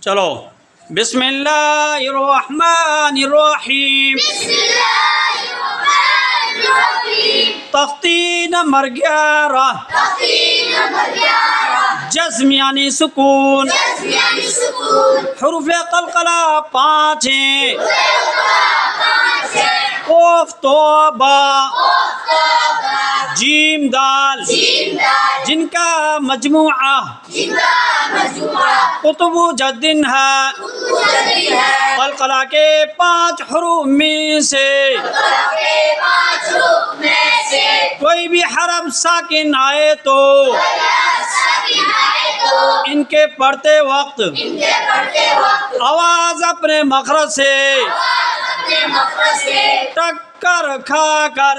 चलो, बिस्मिल्लाहिर्रहमानिर्रहीम। तख्ती नंबर 11, जज़्म यानी सुकून। हुरूफ़े क़लक़ला 5 हैं। क़ाफ़ तौबा, जीम दाल, जिनका मजमुआ कुतुबु जद्दिन है। क़लक़ला के 5 हुरूफ़ में से कोई भी हरफ साकिन आए तो इनके पढ़ते वक्त आवाज़ अपने मखरज से टक्कर खाकर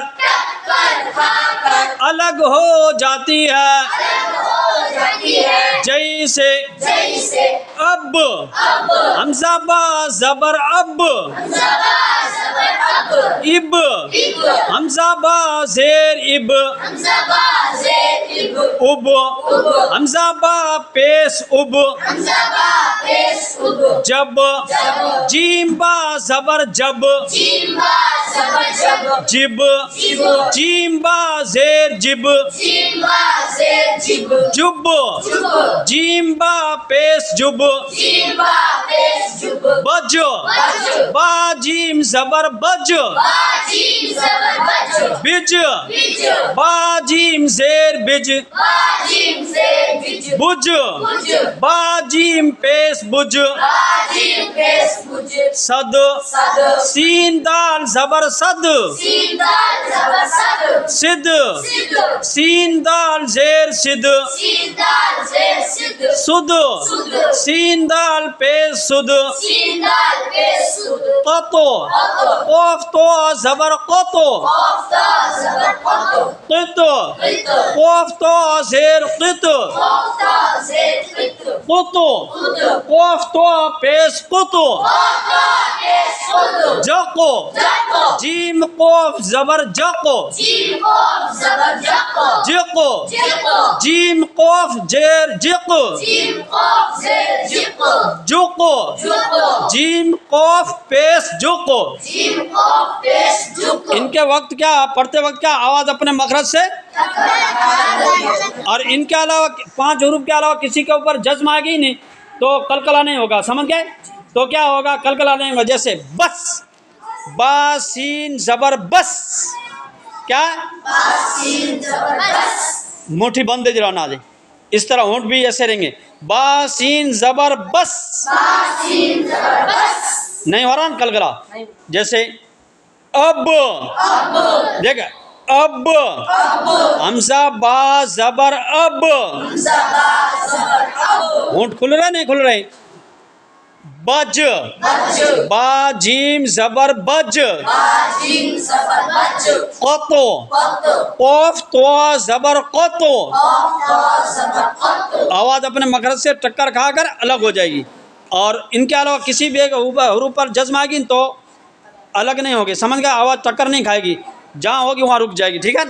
अलग हो जाती है। जैसे अब, हमज़ा बा ज़बर अब, इब, हमज़ा बा ज़ेर इब, उब, हमज़ा बा पेश उब, जब, जीम बा ज़बर जब, जिब, जीम बा ज़ेर जिब, जुब, जीम बा पेश जुब, बज, बा जीम ज़बर बज, बिज, बा जीम ज़ेर बिज, बुज, बा जीम पेश बुज, सद, सीन दाल ज़बर सद, सिद, सीन दाल ज़ेर सिद, सुद, सीन दाल पेश सुद, क़तो, क़ाफ़ तो ज़बर क़तो, क़ित, क़ाफ़ तो ज़ेर क़ित, क़ुतो, क़ाफ़ तो पेश क़ुतो, जक़ो, जीम क़ाफ़ ज़बर जक़ो, जिक़ो, जीम क़ाफ़ ज़ेर जिक़, जुक़ो, जीम क़ाफ़ पेश जुक़ो। इनके वक्त क्या पढ़ते वक्त क्या आवाज़ अपने मखरज से, और इनके अलावा 5 हुरूफ के अलावा किसी के ऊपर जज़्म आ गई नहीं तो कलकला नहीं होगा। समझ गए? तो क्या होगा? कलकला नहीं होगा। जैसे बस, बा सीन ज़बर बस, क्या मुट्ठी बंद जरा ना दे, इस तरह होंठ भी ऐसे रहेंगे। बा सीन ज़बर बस, नहीं हो रहा ना कलकला। जैसे अब, देख अब, हमज़ा बा ज़बर अब, होंठ खुल रहे नहीं खुल रहे। बज, बा जीम ज़बर बज, क़तो, क़ाफ़ तो ज़बर क़तो, आवाज़ अपने मखरज से टक्कर खाकर अलग हो जाएगी। और इनके अलावा किसी भी एक हुरूफ पर जज़्म आएगी तो अलग नहीं होगी। समझ गए? आवाज़ टक्कर नहीं खाएगी, जहाँ होगी वहाँ रुक जाएगी। ठीक है।